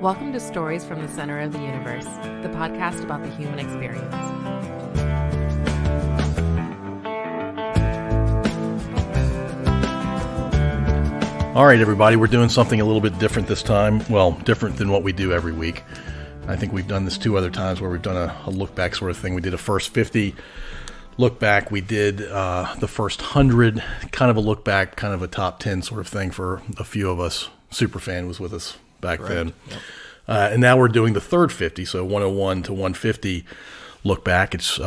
Welcome to Stories from the Center of the Universe, the podcast about the human experience. All right, everybody, we're doing something a little bit different this time. Well, different than what we do every week. I think we've done this two other times where we've done a look back sort of thing. We did a first 50 look back. We did the first 100, kind of a look back, kind of a top 10 sort of thing for a few of us. Superfan was with us back then. Yep. And now we're doing the third 50, so 101 to 150 look back. It's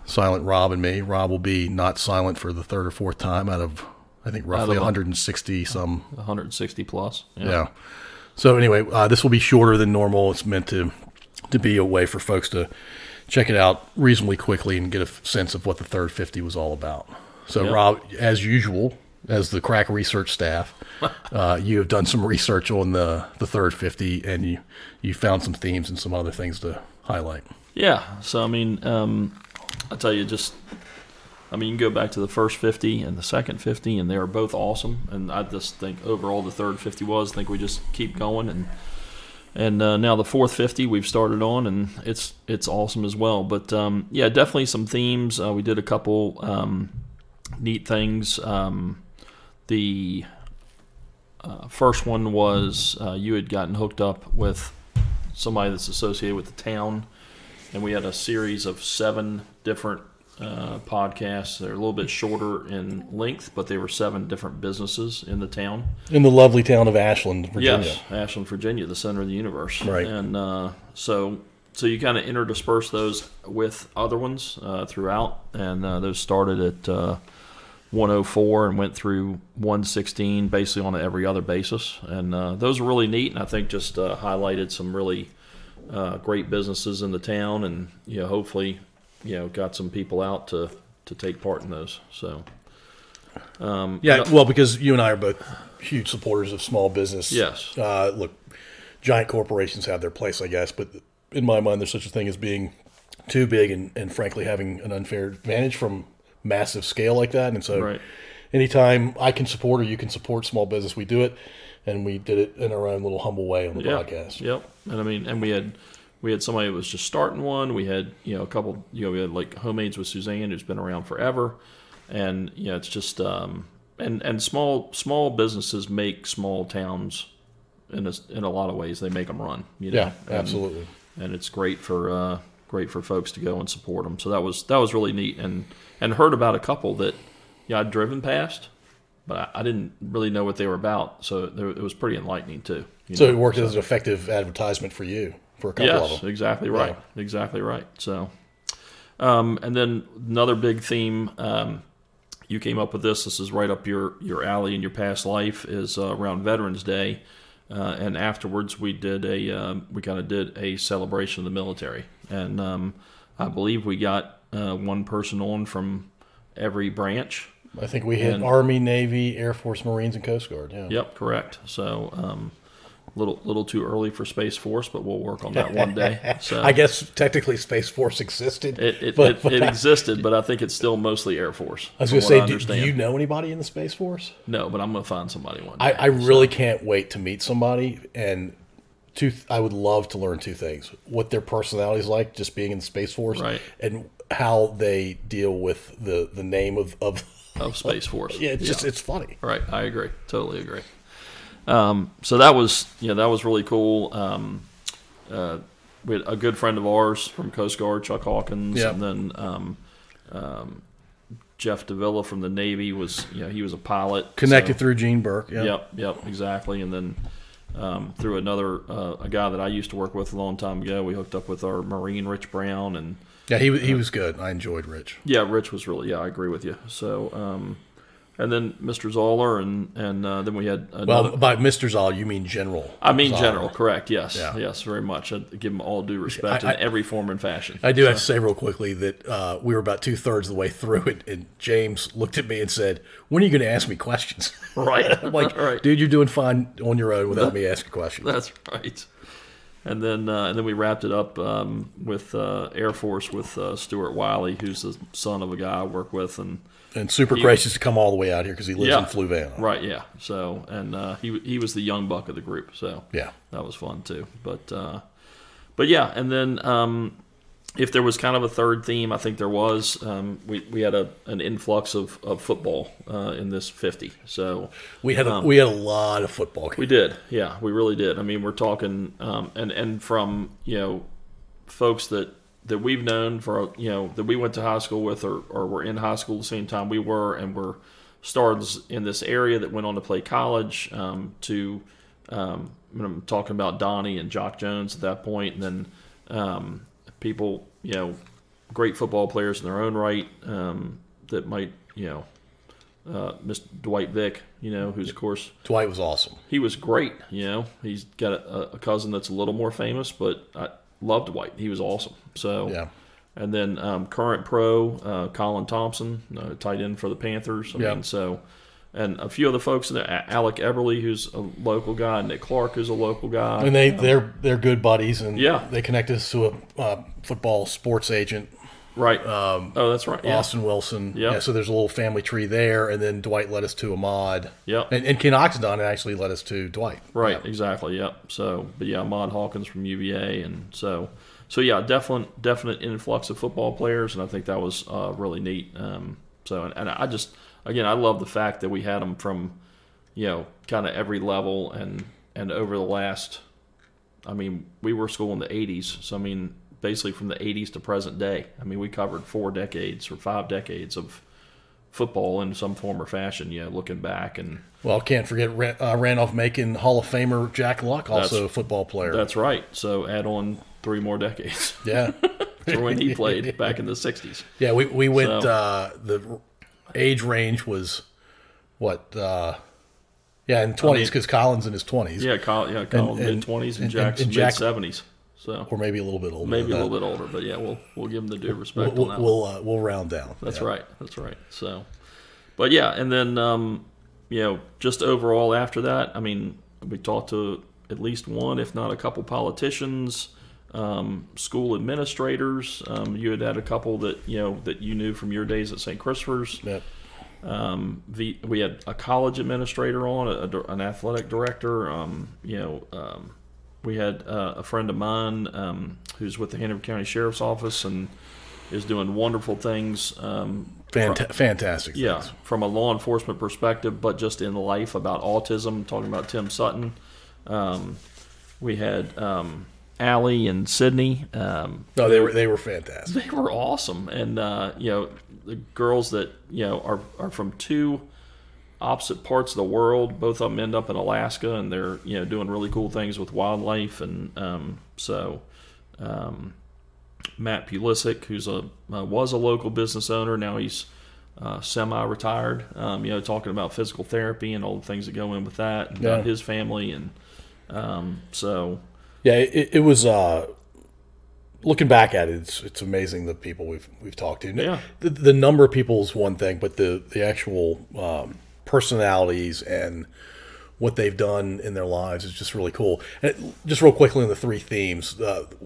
Silent Rob and me. Rob will be not silent for the third or fourth time out of, I think, roughly 160 some. 160 plus. Yeah. So anyway, this will be shorter than normal. It's meant to be a way for folks to check it out reasonably quickly and get a sense of what the third 50 was all about. So yep. Rob, as usual, as the crack research staff, you have done some research on the third 50, and you found some themes and some other things to highlight. Yeah. So, I mean, I tell you, you can go back to the first 50 and the second 50, and they are both awesome. And I just think overall the third 50 I think we just keep going. And now the fourth 50 we've started on, and it's awesome as well. But, yeah, definitely some themes. We did a couple neat things. The first one was you had gotten hooked up with somebody that's associated with the town, and we had a series of 7 different podcasts. They're a little bit shorter in length, but they were 7 different businesses in the town. In the lovely town of Ashland, Virginia. Yes, Ashland, Virginia, the center of the universe. Right. And so you kind of interdisperse those with other ones throughout, and those started at 104 and went through 116, basically on an every other basis. And those are really neat, and I think just highlighted some really great businesses in the town, and hopefully got some people out to take part in those. So well, because you and I are both huge supporters of small business. Yes. Look, giant corporations have their place, I guess, but in my mind there's such a thing as being too big and frankly having an unfair advantage from massive scale like that. And so anytime I can support or you can support small business, we do it, and we did it in our own little humble way on the podcast. Yep. And we had somebody who was just starting one. We had a couple. We had like Homemades with Suzanne, who's been around forever, and it's just and small businesses make small towns in a lot of ways. They make them run. Yeah, absolutely. And it's great for folks to go and support them. So that was really neat, and heard about a couple that I'd driven past, but I didn't really know what they were about. So it was pretty enlightening too. So it worked as an effective advertisement for you. For a couple of them. Yes, exactly right. Yeah. Exactly right. So, and then another big theme, you came up with this. This is right up your alley in your past life. Is around Veterans Day, and afterwards we kind of did a celebration of the military, and I believe we got one person on from every branch. I think we had Army, Navy, Air Force, Marines, and Coast Guard. Yeah. Yep, correct. So. Little too early for Space Force, but we'll work on that one day. So I guess technically Space Force existed. It existed, but I think it's still mostly Air Force. I was going to say, do you know anybody in the Space Force? No, but I'm going to find somebody one day. I really can't wait to meet somebody, and I would love to learn 2 things. What their personality is like, just being in the Space Force, right, and how they deal with the name of Space Force. Yeah, it's funny. Right, I agree. Totally agree. So that was really cool. We had a good friend of ours from Coast Guard, Chuck Hawkins, and then Jeff Davila from the Navy was he was a pilot connected through Gene Burke. Yep, exactly. And then through another a guy that I used to work with a long time ago, we hooked up with our Marine Rich Brown, and he was good. I enjoyed Rich. Yeah, Rich was really I agree with you. So. And then Mr. Zoller, and then we had well, by Mr. Zoller, you mean General. I mean Zoller. General, correct, yes. Yeah. Yes, very much. I give him all due respect in every form and fashion. I do have to say real quickly that we were about 2/3 of the way through it, and James looked at me and said, "When are you going to ask me questions?" Right. I'm like, right. Dude, you're doing fine on your own without me asking questions. That's right. And then we wrapped it up with Air Force with Stuart Wiley, who's the son of a guy I work with, and And super gracious to come all the way out here because he lives in Fluvanna. Right, yeah. So, and he was the young buck of the group, so yeah, that was fun too. But yeah, and then if there was kind of a third theme, I think there was. We had an influx of football in this 50. So we had a lot of football games. We did, yeah, we really did. I mean, we're talking and from folks that we've known for that we went to high school with or were in high school the same time we were, and were stars in this area that went on to play college. I'm talking about Donnie and Jock Jones at that point, and then people, great football players in their own right, that might, Mr. Dwight Vick, who's of course Dwight was awesome. He was great. He's got a cousin that's a little more famous, but I love Dwight. He was awesome. So yeah. And then current pro Colin Thompson, tight end for the Panthers. I mean, so. And a few other folks in there, Alec Eberly, who's a local guy, Nick Clark, who's a local guy. And they're good buddies, and they connected us to a football sports agent. Right. That's right. Yeah. Austin Wilson. Yep. Yeah. So there's a little family tree there, and then Dwight led us to Ahmad. Yep. And Ken Oxendon actually led us to Dwight. Right. Yep. Exactly. Yep. So, but yeah, Ahmad Hawkins from UVA, and so yeah, definite influx of football players, and I think that was really neat. And I just. Again, I love the fact that we had them from, kind of every level, and over the last, I mean, we were school in the 80s, so I mean, basically from the 80s to present day. I mean, we covered 4 decades or 5 decades of football in some form or fashion, looking back. And well, can't forget Randolph-Macon Hall of Famer Jack Luck, also a football player. That's right. So add on 3 more decades. Yeah. For when he played back in the 60s. Yeah, we went the age range was what? In 20s, because Colin's in his 20s. Yeah, Colin's mid-20s and Jack's mid-70s. So, or maybe a little bit older. Maybe a little bit older, but yeah, we'll give him the due respect on that. We'll round down. That's right. So, but yeah, and then just overall after that, I mean, we talked to at least one, if not a couple politicians. School administrators. You had a couple that that you knew from your days at St. Christopher's. Yep. We had a college administrator on, an athletic director. We had a friend of mine who's with the Hanover County Sheriff's Office and is doing wonderful things. Fantastic. Yeah, things. From a law enforcement perspective, but just in life about autism. Talking about Tim Sutton. We had. Allie and Sydney. They were fantastic. They were awesome, and the girls that are from 2 opposite parts of the world. Both of them end up in Alaska, and they're doing really cool things with wildlife. And Matt Pulisic, who's was a local business owner, now he's semi-retired. Talking about physical therapy and all the things that go in with that, and about his family, and so. Yeah, it was. Looking back at it, it's amazing the people we've talked to. Yeah. The number of people is one thing, but the actual personalities and what they've done in their lives is just really cool. And just real quickly on the 3 themes,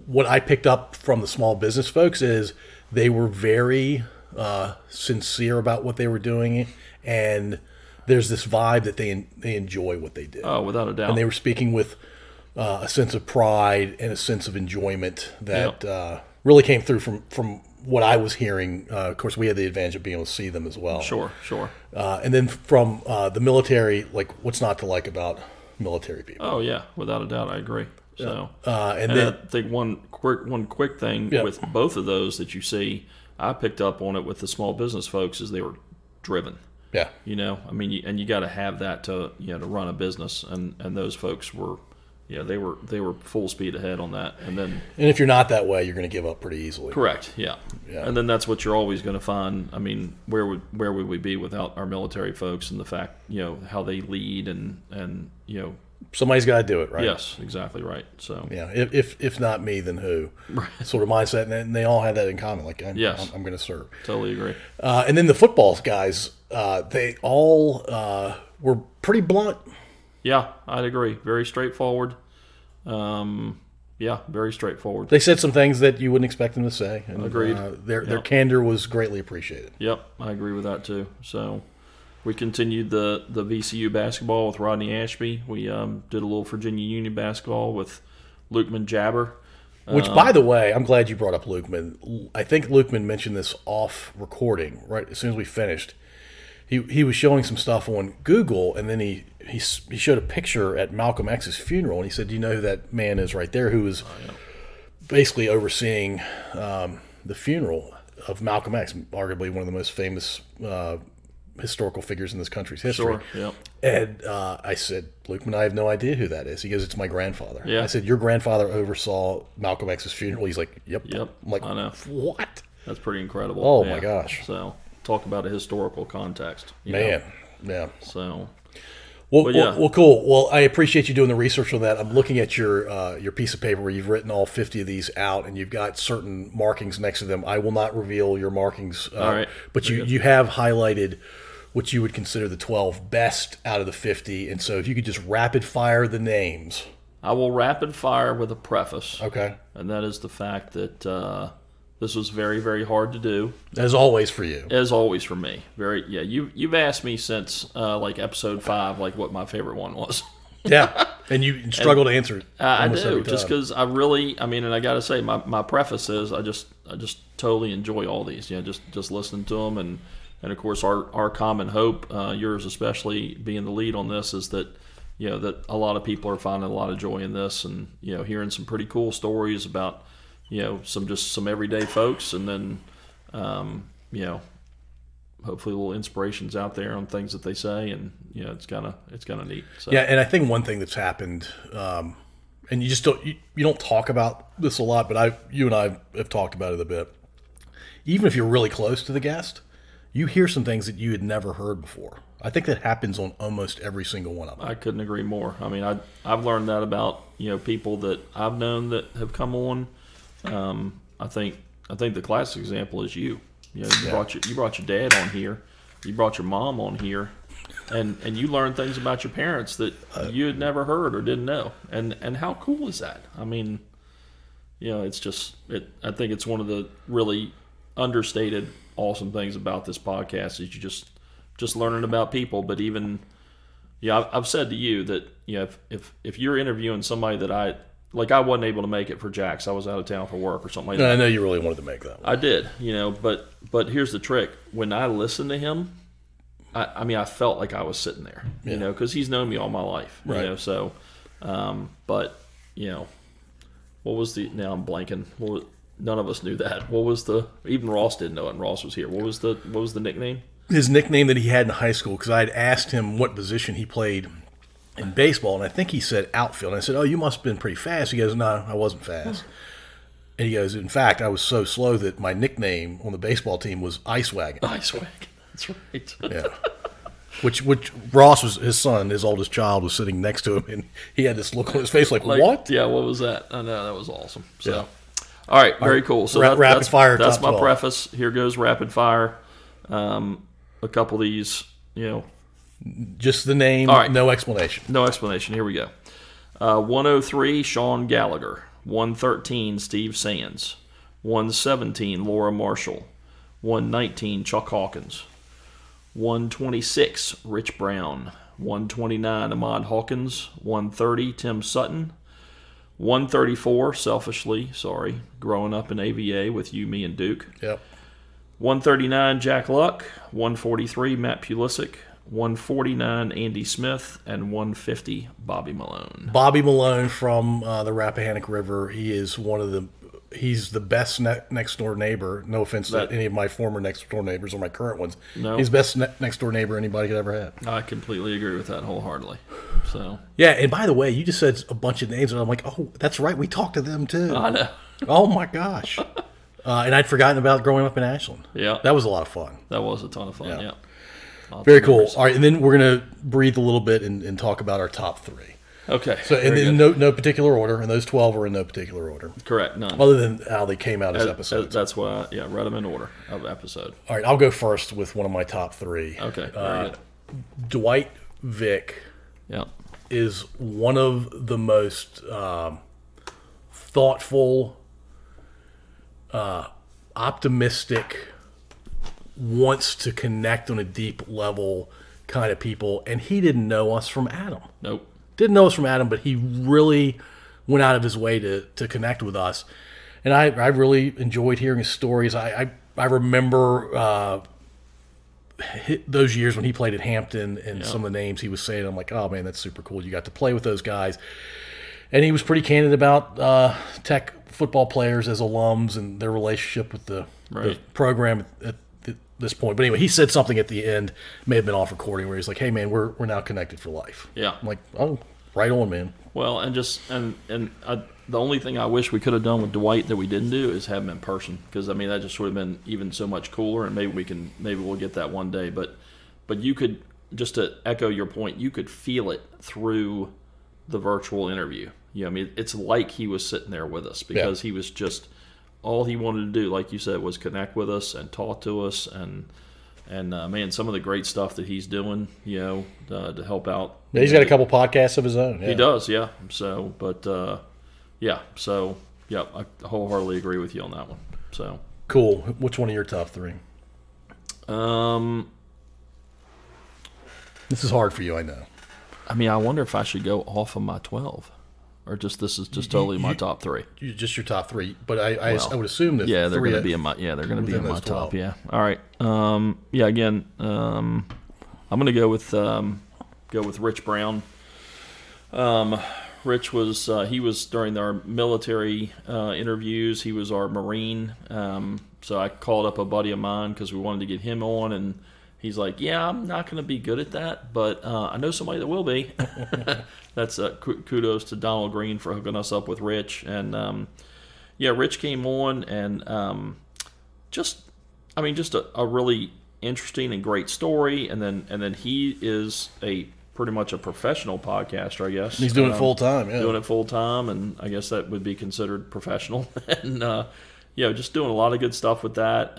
what I picked up from the small business folks is they were very sincere about what they were doing, and there's this vibe that they enjoy what they did. Oh, without a doubt. And they were speaking with a sense of pride and a sense of enjoyment that really came through from what I was hearing. Of course, we had the advantage of being able to see them as well. Sure. And then from the military, like what's not to like about military people? Oh yeah, without a doubt, I agree. So, and then I think one quick thing with both of those that you see, I picked up on it with the small business folks is they were driven. Yeah. I mean, you got to have that to to run a business, and those folks were. Yeah, they were full speed ahead on that, and if you're not that way, you're going to give up pretty easily. Correct. Yeah. And then that's what you're always going to find. I mean, where would we be without our military folks and the fact how they lead and somebody's got to do it, right? Yes, exactly right. So yeah, if not me, then who? Right. Sort of mindset, and they all had that in common. Like I'm going to serve. Totally agree. And then the football guys, they all were pretty blunt. Yeah, I'd agree. Very straightforward. Yeah, very straightforward. They said some things that you wouldn't expect them to say. And, Agreed. Their candor was greatly appreciated. Yep, I agree with that too. So we continued the VCU basketball with Rodney Ashby. We did a little Virginia Union basketball with Lukeman Jabber. Which, by the way, I'm glad you brought up Lukeman. I think Lukeman mentioned this off recording, right as soon as we finished. He was showing some stuff on Google, and then he showed a picture at Malcolm X's funeral, and he said, "Do you know who that man is right there who was basically overseeing the funeral of Malcolm X, arguably one of the most famous historical figures in this country's history?" Sure, yep. And I said, "Lukeman, I have no idea who that is." He goes, "It's my grandfather." Yeah. I said, "Your grandfather oversaw Malcolm X's funeral?" He's like, "Yep." Yep, I'm like, I know. "What?" That's pretty incredible. Oh, Yeah. my gosh. So talk about a historical context. you know? Man, yeah. So Well, yeah. well, cool. Well, I appreciate you doing the research on that. I'm looking at your piece of paper where you've written all 50 of these out, and you've got certain markings next to them. I will not reveal your markings, All right. but you have highlighted what you would consider the 12 best out of the 50. And so if you could just rapid fire the names. I will rapid fire with a preface. Okay. And that is the fact that this was very, very hard to do. As always for you. As always for me. You've asked me since like episode 5 like what my favorite one was. Yeah. And you struggle to answer it. I almost do, every just time. because and I got to say, my preface is I just totally enjoy all these. Just listening to them, and of course our common hope, yours especially being the lead on this, is that that a lot of people are finding a lot of joy in this, and hearing some pretty cool stories about some everyday folks, and then hopefully little inspirations out there on things that they say, and it's kind of neat. So. Yeah, and I think one thing that's happened, and you just don't talk about this a lot, but you and I have talked about it a bit. Even if you're really close to the guest, you hear some things that you had never heard before. I think that happens on almost every single one of them. I couldn't agree more. I mean, I've learned that about people that I've known that have come on. I think the classic example is you. You brought your dad on here, you brought your mom on here, and you learned things about your parents that you had never heard or didn't know. And how cool is that? I mean, it's just I think it's one of the really understated awesome things about this podcast is you just learning about people. But even I've said to you that if you're interviewing somebody that I wasn't able to make it for Jack's. I was out of town for work or something like that. I know you really wanted to make that one. I did, but here's the trick. When I listened to him, I felt like I was sitting there, because he's known me all my life, Right. So, what was now I'm blanking. None of us knew that. What was even Ross didn't know it, and Ross was here. What was the nickname? His nickname that he had in high school, because I had asked him what position he played in baseball, and I think he said outfield. And I said, "Oh, you must have been pretty fast." He goes, "No, I wasn't fast." And he goes, "In fact, I was so slow that my nickname on the baseball team was Ice Wagon." Ice Wagon. That's right. Yeah. Which Ross was his son, his oldest child, was sitting next to him, and he had this look on his face like what? Yeah, what was that? I know, that was awesome. So, Yeah. all right, very cool. So rapid fire. That's top my 12. preface. Here goes rapid fire. A couple of these, Just the name, All right. no explanation. no explanation. Here we go. 103, Sean Gallagher. 113, Steve Sands. 117, Laura Marshall. 119, Chuck Hawkins. 126, Rich Brown. 129, Ahmad Hawkins. 130, Tim Sutton. 134, growing up in AVA with you, me, and Duke. Yep. 139, Jack Luck. 143, Matt Pulisic. 149, Andy Smith. And 150, Bobby Malone. Bobby Malone from the Rappahannock River. He's the best next door neighbor. No offense to any of my former next door neighbors or my current ones. No. He's the best next door neighbor anybody could ever have. I completely agree with that wholeheartedly. So Yeah, and by the way, you just said a bunch of names, and I'm like, oh, that's right, we talked to them too. I know. Oh my gosh. And I'd forgotten about growing up in Ashland. Yeah. That was a lot of fun. That was a ton of fun. Yeah. Very cool. All right, and then we're going to breathe a little bit and talk about our top three. Okay. So, and in no particular order, and those 12 are in no particular order. Correct. None. Other than how they came out as episodes. That's why I read them in order of episode. All right, I'll go first with one of my top three. Okay. Very good. Dwight Vick Yeah. is one of the most thoughtful, optimistic, wants to connect on a deep level kind of people. And he didn't know us from Adam. Nope. Didn't know us from Adam, but he really went out of his way to connect with us. And I really enjoyed hearing his stories. I remember those years when he played at Hampton and some of the names he was saying. I'm like, oh, man, that's super cool. You got to play with those guys. And he was pretty candid about Tech football players as alums and their relationship with the program at this point. But anyway, he said something at the end, may have been off recording, where he's like, hey, man, we're now connected for life. Yeah. I'm like, oh, right on, man. Well, the only thing I wish we could have done with Dwight that we didn't do is have him in person, because I mean that just would have been even so much cooler, and maybe we'll get that one day. But you could, just to echo your point, you could feel it through the virtual interview. I mean, it's like he was sitting there with us, because he was just, all he wanted to do, like you said, was connect with us and talk to us, and man, some of the great stuff that he's doing, to help out. Yeah, he's got a couple podcasts of his own. Yeah. He does, yeah. So, I wholeheartedly agree with you on that one. So cool. Which one of your top three? This is hard for you, I know. I mean, I wonder if I should go off of my 12, or this is just totally my top three. Just your top three, but I would assume that they're going to be in my top. 12. Yeah. All right. Again, I'm going to go with Rich Brown. Rich was he was during our military interviews. He was our Marine. So I called up a buddy of mine because we wanted to get him on, and he's like, "Yeah, I'm not going to be good at that, but I know somebody that will be." That's kudos to Donald Green for hooking us up with Rich. And Rich came on, and just a really interesting and great story. And then he is pretty much a professional podcaster, I guess. He's doing it full time. Yeah, doing it full time, and I guess that would be considered professional. And just doing a lot of good stuff with that.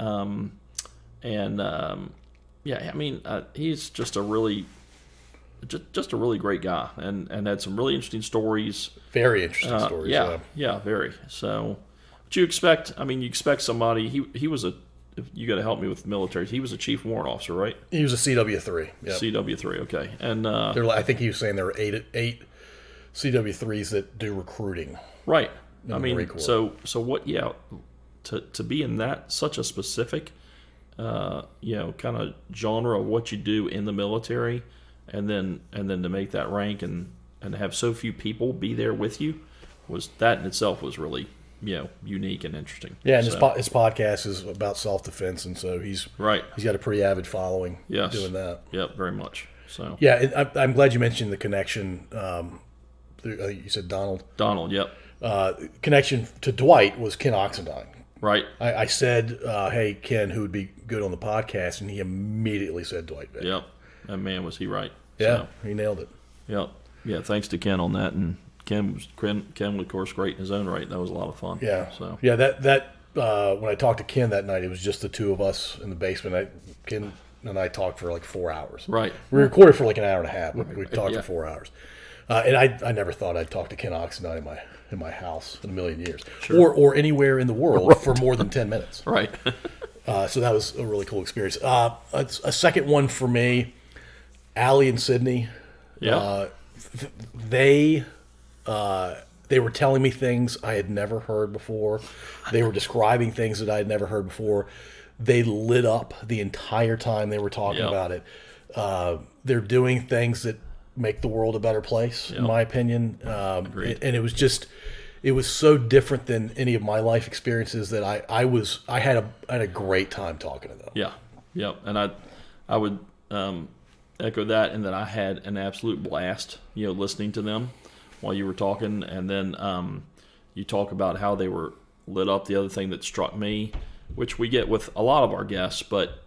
He's just a really great guy, and had some really interesting stories. Very interesting stories. Yeah, very. So, what you expect? I mean, you expect somebody. He was a. You got to help me with the military. He was a chief warrant officer, right? He was a CW3. Yep. CW3, okay. And I think he was saying there were eight CW3s that do recruiting. Right. I mean, so what? Yeah, to be in that such a specific, kind of genre of what you do in the military, and then to make that rank and have so few people be there with you, was that in itself was really unique and interesting. Yeah, and his podcast is about self-defense, and so he's got a pretty avid following doing that. Yep, very much. So yeah, I'm glad you mentioned the connection. I think you said Donald. Donald, yep. Connection to Dwight was Ken Oxendine. Right. I said, hey, Ken, who would be good on the podcast, and he immediately said Dwight Vick. Yep. And man, was he right. Yeah, he nailed it. Yep. Yeah, thanks to Ken on that, and Ken was, of course, great in his own right. That was a lot of fun. Yeah. So that when I talked to Ken that night, it was just the two of us in the basement. Ken and I talked for like 4 hours. Right. We recorded for like an hour and a half. We talked for 4 hours. And I never thought I'd talk to Ken Oxendine in my house in a million years, or anywhere in the world for more than 10 minutes. Right. So that was a really cool experience. A second one for me, Allie and Sydney. Yeah. They were telling me things I had never heard before. They were describing things that I had never heard before. They lit up the entire time they were talking about it. They're doing things that make the world a better place, in my opinion. Agreed. And it was so different than any of my life experiences that I had a great time talking to them. Yeah. Yep. And I would echo that, and that I had an absolute blast, listening to them while you were talking. And then you talk about how they were lit up. The other thing that struck me, which we get with a lot of our guests, but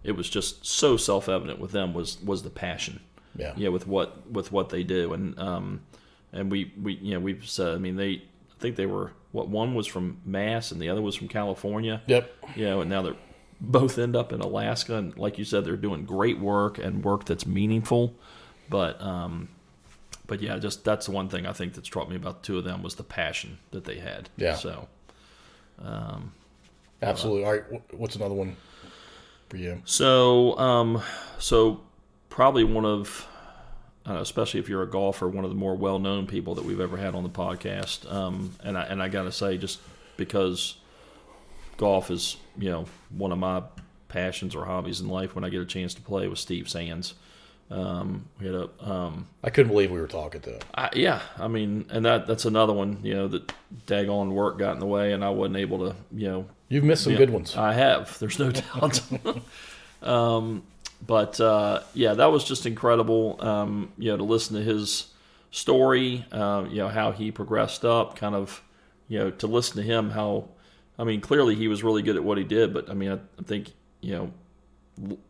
it was just so self-evident with them, was the passion. Yeah. With what they do. And we've said, I mean, I think they were, one was from Mass and the other was from California. Yep. And now they're both end up in Alaska, and like you said, they're doing great work and work that's meaningful. But but yeah, just that's the one thing I think that struck me about the two of them was the passion that they had. Yeah. So, absolutely. All right. What's another one for you? So, so probably one of, especially if you're a golfer, one of the more well-known people that we've ever had on the podcast. And I got to say, just because golf is, one of my passions or hobbies in life, when I get a chance to play with Steve Sands. We had I couldn't believe we were talking to him. Yeah, I mean, and that's another one, that daggone work got in the way, and I wasn't able to, You've missed some good ones. I have. There's no doubt. But that was just incredible. To listen to his story, how he progressed up, kind of, to listen to him. How, I mean, clearly he was really good at what he did, but I mean, I think,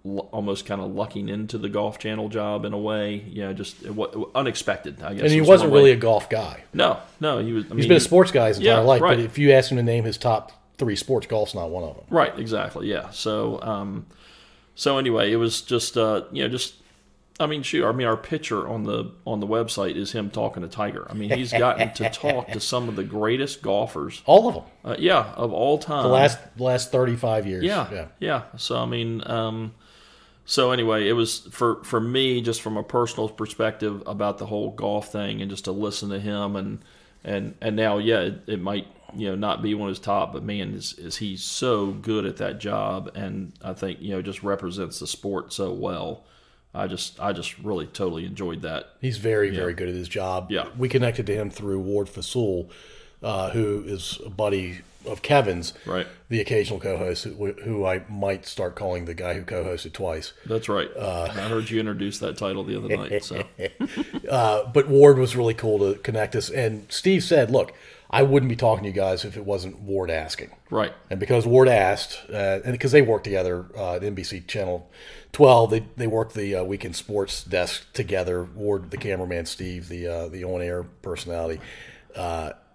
almost kind of lucking into the Golf Channel job in a way, just unexpected, I guess. And he wasn't really a golf guy. No, he was. He's been a sports guy his entire life, right. But if you ask him to name his top 3 sports, golf's not one of them. Right, exactly, yeah. So, anyway, it was just, our picture on the website is him talking to Tiger. I mean, he's gotten to talk to some of the greatest golfers. All of them. Of all time. The last 35 years. Yeah. So, I mean, so anyway, it was, for me, just from a personal perspective about the whole golf thing and just to listen to him and now, it might, not be one of his top, but man, is he so good at that job, and I think, just represents the sport so well. I just really totally enjoyed that. He's very, very good at his job. Yeah. We connected to him through Ward Fasul, who is a buddy of Kevin's, right? The occasional co-host, who I might start calling the guy who co-hosted twice. That's right. I heard you introduce that title the other night. So, but Ward was really cool to connect us, and Steve said, "Look, I wouldn't be talking to you guys if it wasn't Ward asking." Right. And because Ward asked, and because they work together at NBC Channel 12, they work the weekend sports desk together. Ward, the cameraman, Steve, the on-air personality,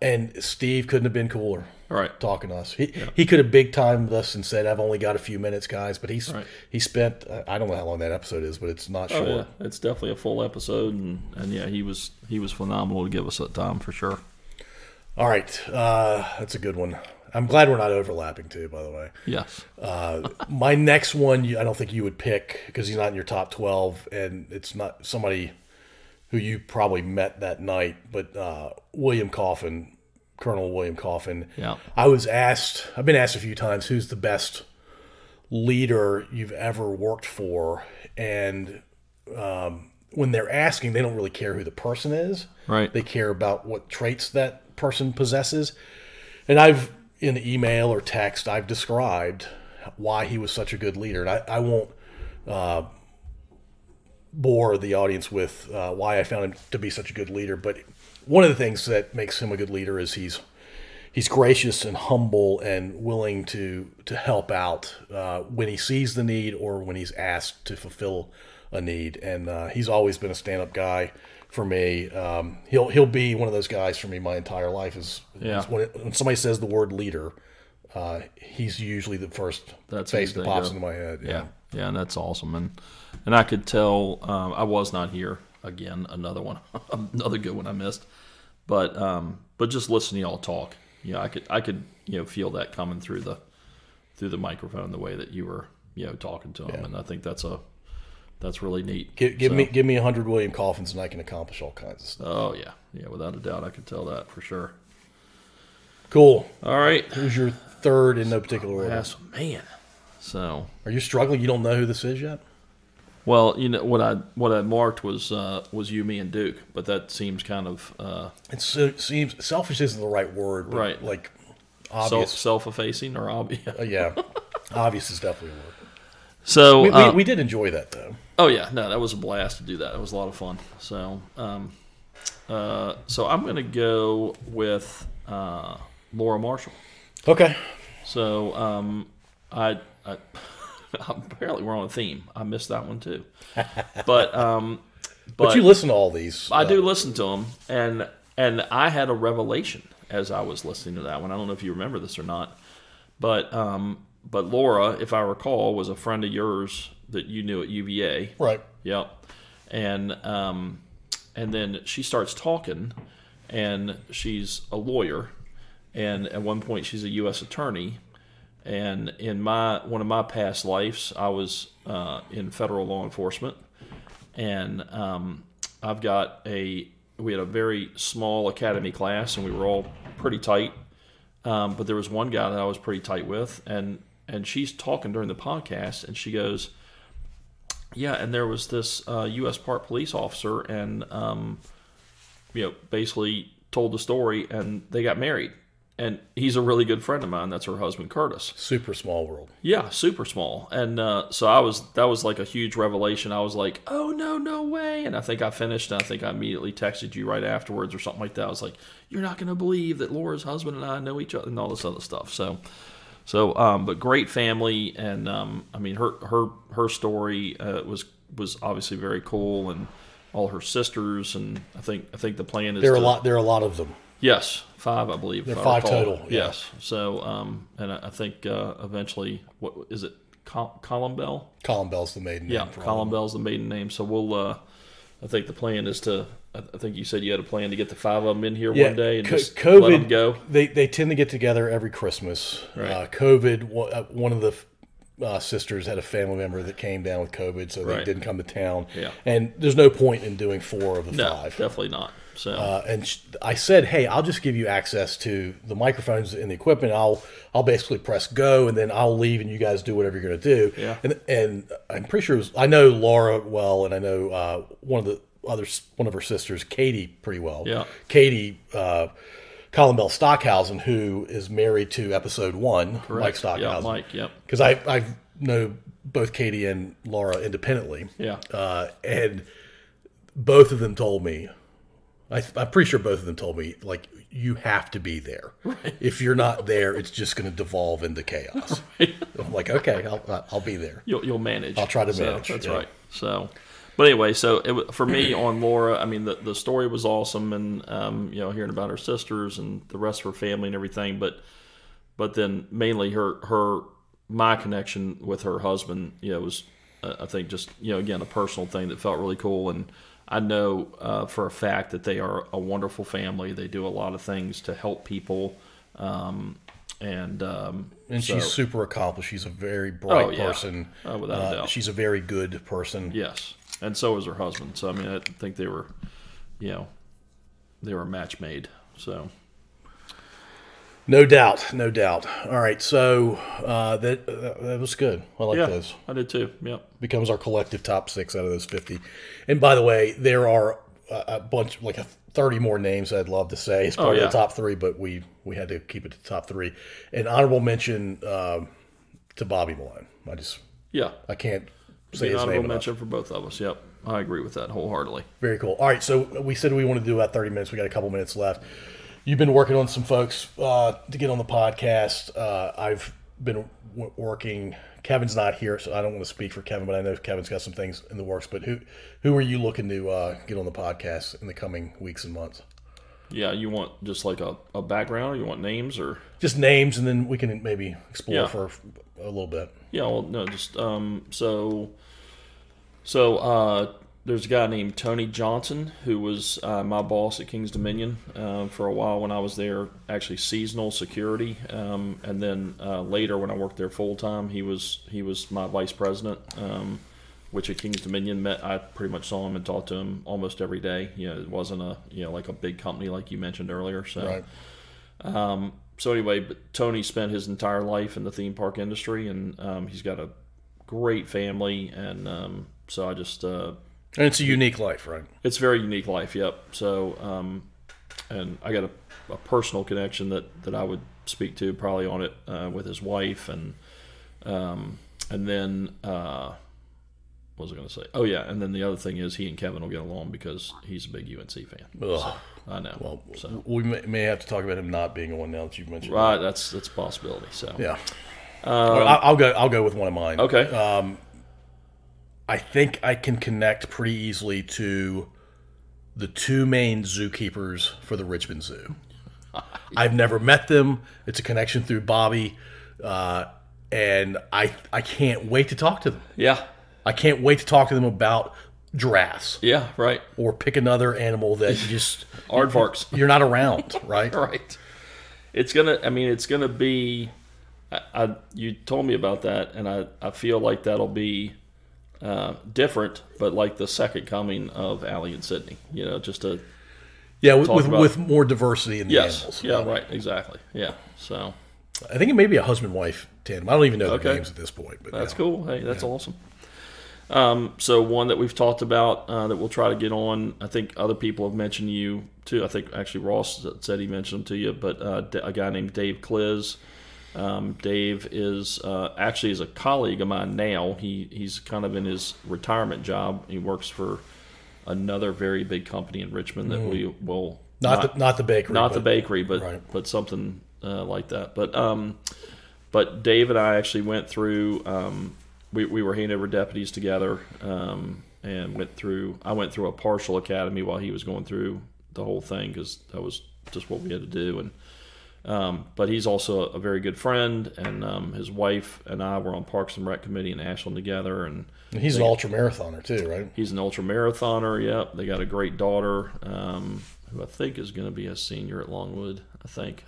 and Steve couldn't have been cooler. Right. Talking to us, he could have big timed us and said, "I've only got a few minutes, guys." But he spent, I don't know how long that episode is, but it's not short. Yeah. It's definitely a full episode, and he was phenomenal to give us that time for sure. All right, that's a good one. I'm glad we're not overlapping too, by the way. Yes. My next one, I don't think you would pick because he's not in your top 12, and it's not somebody who you probably met that night, but William Coffin, Colonel William Coffin. Yeah. I've been asked a few times, who's the best leader you've ever worked for? And when they're asking, they don't really care who the person is. Right. They care about what traits that person possesses. And I've, in email or text, I've described why he was such a good leader. And I won't bore the audience with why I found him to be such a good leader. But one of the things that makes him a good leader is he's gracious and humble and willing to help out when he sees the need or when he's asked to fulfill a need. And he's always been a stand-up guy for me. He'll be one of those guys for me my entire life. Is when somebody says the word leader, he's usually the first face that pops into my head. Yeah, and that's awesome. And I could tell I was not here again. Another one, another good one I missed. But just listening to y'all talk, I could feel that coming through the microphone the way that you were talking to him, and I think that's really neat. Give me 100 William Coffins and I can accomplish all kinds of stuff. Oh yeah, without a doubt, I could tell that for sure. Cool. All right, who's your third in no particular order? Yes, man. So, are you struggling? You don't know who this is yet? Well, what I marked was you, me, and Duke, but that seems kind of it seems selfish isn't the right word, but right? Like obvious, self-effacing or obvious. Yeah, obvious is definitely a word. So we did enjoy that though. Oh yeah, no, that was a blast to do that. It was a lot of fun. So so I'm gonna go with Laura Marshall. Okay. So I apparently we're on a theme. I missed that one too. But you listen to all these. I do listen to them, and I had a revelation as I was listening to that one. I don't know if you remember this or not, but Laura, if I recall, was a friend of yours that you knew at UVA. Right. Yep. And and then she starts talking, and she's a lawyer, and at one point she's a U.S. attorney. And in one of my past lives, I was in federal law enforcement, and we had a very small academy class, and we were all pretty tight. But there was one guy that I was pretty tight with, and she's talking during the podcast, and she goes, "Yeah, and there was this U.S. Park police officer, and basically told the story, and they got married, and he's a really good friend of mine. That's her husband, Curtis." Super small world. Yeah, super small, and so that was like a huge revelation. I was like, "Oh no way!" And I think I finished, and I think I immediately texted you right afterwards or something like that. I was like, "You're not going to believe that Laura's husband and I know each other," and all this other stuff. So, but great family, and I mean, her story was obviously very cool, and all her sisters, and I think the plan is there are a lot of them. Yes, 5, I believe. There are 5 total. Yeah. Yes. So, and I think eventually, what is it? Columbell? Columbell's the maiden name. Yeah, Columbell's the maiden name. So we'll. I think the plan is to. I think you said you had a plan to get the 5 of them in here one day and just COVID, let them go. They tend to get together every Christmas. Right. COVID. One of the sisters had a family member that came down with COVID, so they Right. didn't come to town. Yeah. And there's no point in doing 4 of the No, 5. definitely not. So And I said, "Hey, I'll just give you access to the microphones and the equipment. I'll basically press go, and then I'll leave, and you guys do whatever you're going to do." Yeah. And I'm pretty sure I know Laura well, and I know one of her sisters, Katie, pretty well. Yeah. Katie Columbell Stockhausen, who is married to episode 1, correct. Mike Stockhausen. Yeah, Mike. Yep. Because I know both Katie and Laura independently. Yeah. And both of them told me, I'm pretty sure both of them told me, like, you have to be there. Right. If you're not there, it's just going to devolve into chaos. I'm like, okay, I'll be there. You'll manage. I'll try to manage. That's yeah. right. So, but anyway, for me on Laura, I mean, the story was awesome, and hearing about her sisters and the rest of her family and everything, but then mainly my connection with her husband, was I think just again a personal thing that felt really cool, and I know for a fact that they are a wonderful family. They do a lot of things to help people, and she's super accomplished. She's a very bright person. Oh, without a doubt. She's a very good person. Yes, and so is her husband. So I mean, I think they were, they were a match made. So. No doubt. All right, so that was good. I like those. I did too. Yep. Becomes our collective top 6 out of those 50. And by the way, there are a bunch, like 30 more names I'd love to say as part of the top 3, but we had to keep it to the top 3. An honorable mention to Bobby Malone. I can't say his name honorable enough. mention for both of us. Yep, I agree with that wholeheartedly. Very cool. All right, so we said we want to do about 30 minutes. We got a couple minutes left. You've been working on some folks to get on the podcast. I've been working. Kevin's not here, so I don't want to speak for Kevin, but I know Kevin's got some things in the works. But who are you looking to get on the podcast in the coming weeks and months? Yeah, you want just like a background, or you want names, or just names, and then we can maybe explore for a little bit. Yeah, well, no, just there's a guy named Tony Johnson who was my boss at King's Dominion for a while when I was there, actually seasonal security, and then later when I worked there full time, he was my vice president, which at King's Dominion I pretty much saw him and talked to him almost every day. It wasn't like a big company like you mentioned earlier. So, right. So anyway, but Tony spent his entire life in the theme park industry, and he's got a great family, and so I just. And it's a unique life, right? It's a very unique life, yep. So, and I got a personal connection that I would speak to probably on it with his wife, and then what was I going to say? Oh yeah, and then the other thing is he and Kevin will get along because he's a big UNC fan. So, I know. Well, so we may have to talk about him not being one now that you've mentioned. Right, that's a possibility. So yeah, I'll go with one of mine. Okay. I think I can connect pretty easily to the 2 main zookeepers for the Richmond Zoo. I've never met them. It's a connection through Bobby, and I can't wait to talk to them. Yeah. I can't wait to talk to them about giraffes. Yeah, right. Or pick another animal that you just Aardvarks. you're not around, right? Right. It's gonna be. You told me about that, and I feel like that'll be different, but like the second coming of Allie and Sydney. Just to with more diversity in the animals. Yeah, right, exactly. Yeah, so I think it may be a husband-wife tandem. I don't even know their names at this point. But that's cool. Hey, that's awesome. So one that we've talked about that we'll try to get on. I think other people have mentioned you too. I think actually Ross said he mentioned them to you, but a guy named Dave Kliz. Dave is actually is a colleague of mine now. He's kind of in his retirement job. He works for another very big company in Richmond that we will not the bakery, but something like that. But Dave and I actually went through. We were handover deputies together, and I went through a partial academy while he was going through the whole thing because that was just what we had to do. And but he's also a very good friend, and his wife and I were on Parks and Rec committee in Ashland together. And he's an ultra marathoner too, right? He's an ultra marathoner. Yep. They got a great daughter who I think is going to be a senior at Longwood. I think,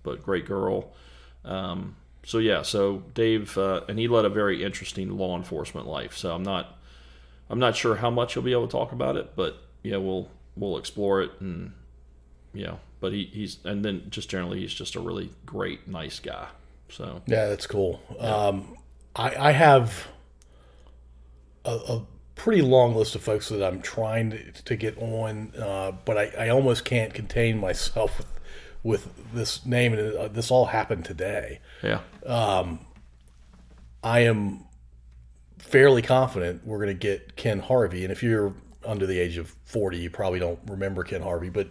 but great girl. So Dave, and he led a very interesting law enforcement life. So I'm not sure how much he'll be able to talk about it, but we'll explore it, and but he's and then just generally he's just a really great, nice guy. So yeah, that's cool. Yeah. I have a pretty long list of folks that I'm trying to get on, but I almost can't contain myself with this name, and this all happened today. Yeah. I am fairly confident we're going to get Ken Harvey, and if you're under the age of 40, you probably don't remember Ken Harvey, but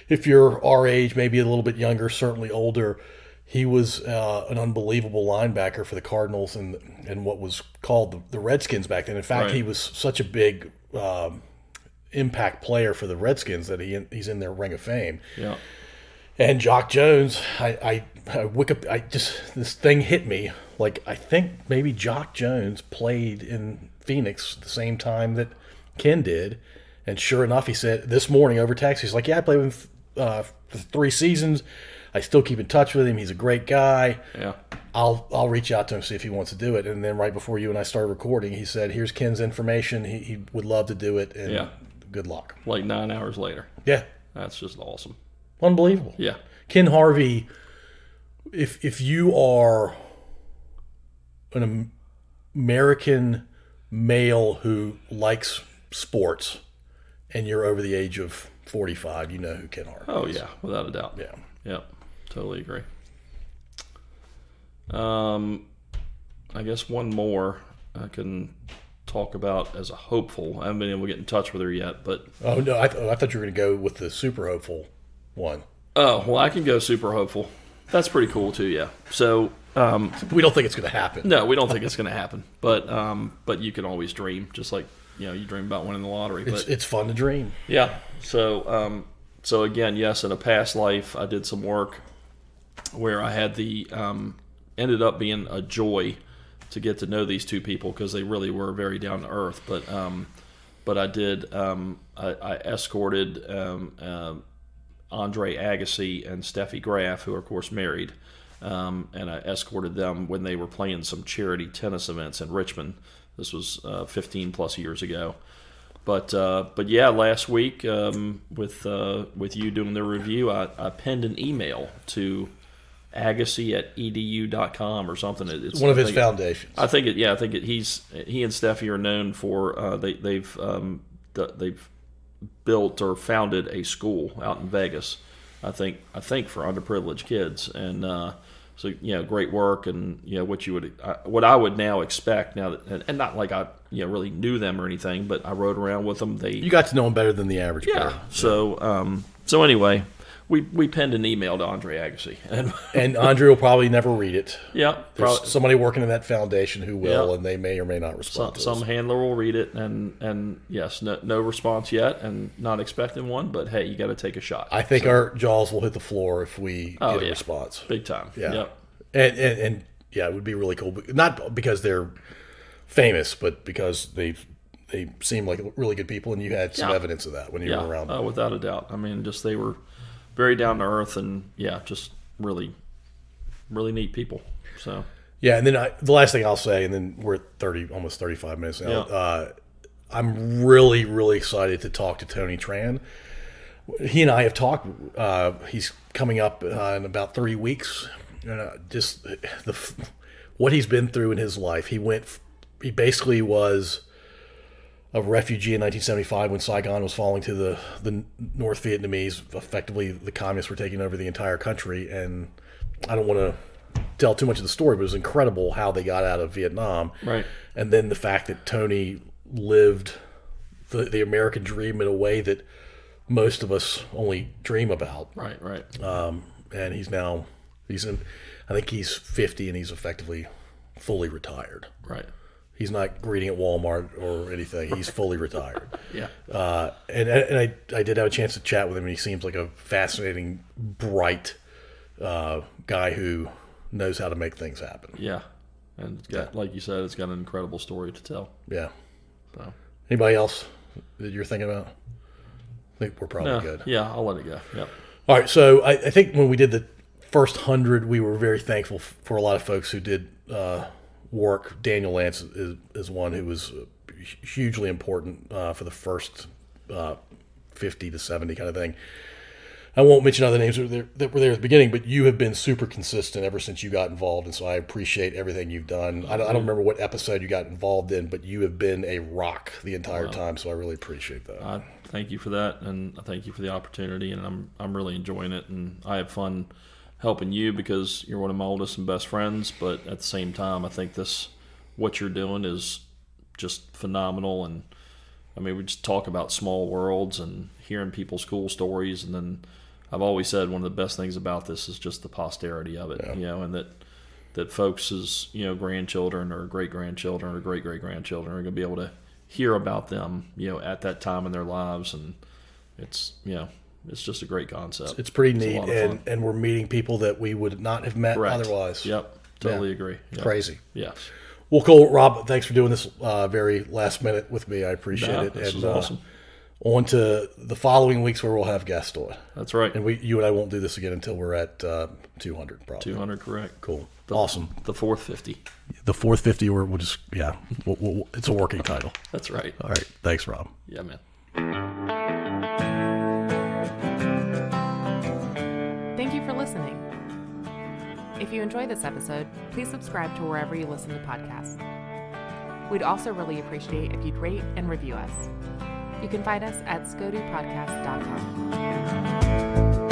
if you're our age, maybe a little bit younger, certainly older, he was an unbelievable linebacker for the Cardinals and what was called the Redskins back then. In fact, He was such a big impact player for the Redskins that he's in their Ring of Fame. Yeah. And Jock Jones, this thing hit me. Like, I think maybe Jock Jones played in Phoenix the same time that Ken did. And sure enough, he said this morning over text, he's like, yeah, I played with him for 3 seasons. I still keep in touch with him. He's a great guy. Yeah. I'll reach out to him, see if he wants to do it. And then right before you and I started recording, he said, here's Ken's information. He would love to do it. And good luck. Like 9 hours later. Yeah. That's just awesome. Unbelievable. Yeah. Ken Harvey, if you are an American male who likes sports and you're over the age of 45, you know who Ken Harvey is. Oh, yeah, without a doubt. Yeah. Yep, totally agree. I guess one more I can talk about as a hopeful. I haven't been able to get in touch with her yet, but... Oh, no, I thought you were going to go with the super hopeful one. Oh, well, I can go super hopeful. That's pretty cool, too, yeah. So... we don't think it's going to happen. No, we don't think it's going to happen. But you can always dream, just like, you dream about winning the lottery. It's fun to dream. Yeah. So again, yes, in a past life, I did some work where I had ended up being a joy to get to know these two people because they really were very down to earth. But I did, I escorted Andre Agassi and Steffi Graf, who are, of course, married, and I escorted them when they were playing some charity tennis events in Richmond. This was 15 plus years ago. But yeah, last week with you doing the review, I penned an email to Agassi@edu.com or something. It's one of his foundations. I think he and Steffi are known for they've built or founded a school out in Vegas. I think for underprivileged kids, and so great work, and what I would now expect now that, and not like I really knew them or anything, but I rode around with them. You got to know them better than the average player. So anyway, we penned an email to Andre Agassi, and Andre will probably never read it. Yeah, there's somebody working in that foundation who will, and they may or may not respond. Some handler will read it, and yes, no response yet, and not expecting one. But hey, you got to take a shot. I think our jaws will hit the floor if we get a response. Big time. Yeah, yep. And yeah, it would be really cool. Not because they're famous, but because they've they seem like really good people, and you had some evidence of that when you were around them. Without a doubt. I mean, just they were very down to earth, and just really, really neat people. So yeah, and then the last thing I'll say, and then we're at almost 35 minutes now. Yeah. I'm really, really excited to talk to Tony Tran. He and I have talked. He's coming up in about 3 weeks. Just what he's been through in his life. He basically was a refugee in 1975 when Saigon was falling to the North Vietnamese. Effectively, the communists were taking over the entire country, and I don't want to tell too much of the story, but it was incredible how they got out of Vietnam. Right. And then the fact that Tony lived the American dream in a way that most of us only dream about. Right. And I think he's 50 and he's effectively fully retired. Right. He's not greeting at Walmart or anything. He's fully retired. Yeah. And I did have a chance to chat with him, and he seems like a fascinating, bright guy who knows how to make things happen. Yeah. And like you said, it's got an incredible story to tell. Yeah. So. Anybody else that you're thinking about? I think we're probably good. Yeah, I'll let it go. Yep. All right. So I think when we did the first 100, we were very thankful for a lot of folks who did work. Daniel Lance is one who was hugely important for the first 50 to 70 kind of thing. I won't mention other names that were there at the beginning, but you have been super consistent ever since you got involved, and so I appreciate everything you've done. I don't remember what episode you got involved in, but you have been a rock the entire time, so I really appreciate that. I thank you for that, and I thank you for the opportunity, and I'm really enjoying it, and I have fun helping you because you're one of my oldest and best friends, but at the same time, I think what you're doing is just phenomenal, and I mean, we just talk about small worlds and hearing people's cool stories, and then I've always said one of the best things about this is just the posterity of it, and that folks' grandchildren or great-grandchildren or great-great-grandchildren are going to be able to hear about them, at that time in their lives, and it's just a great concept. It's pretty neat, and we're meeting people that we would not have met otherwise. Yep, totally agree. Yep. Crazy. Yes. Well, cool, Rob. Thanks for doing this very last minute with me. I appreciate it. This was awesome. On to the following weeks where we'll have guests on. That's right. And you and I won't do this again until we're at 200, probably. 200, correct. Cool. Awesome. The fourth 50. The fourth 50, we'll just, it's a working title. That's right. All right. Thanks, Rob. Yeah, man. Thank you for listening. If you enjoyed this episode, please subscribe to wherever you listen to podcasts. We'd also really appreciate if you'd rate and review us. You can find us at scodupodcast.com.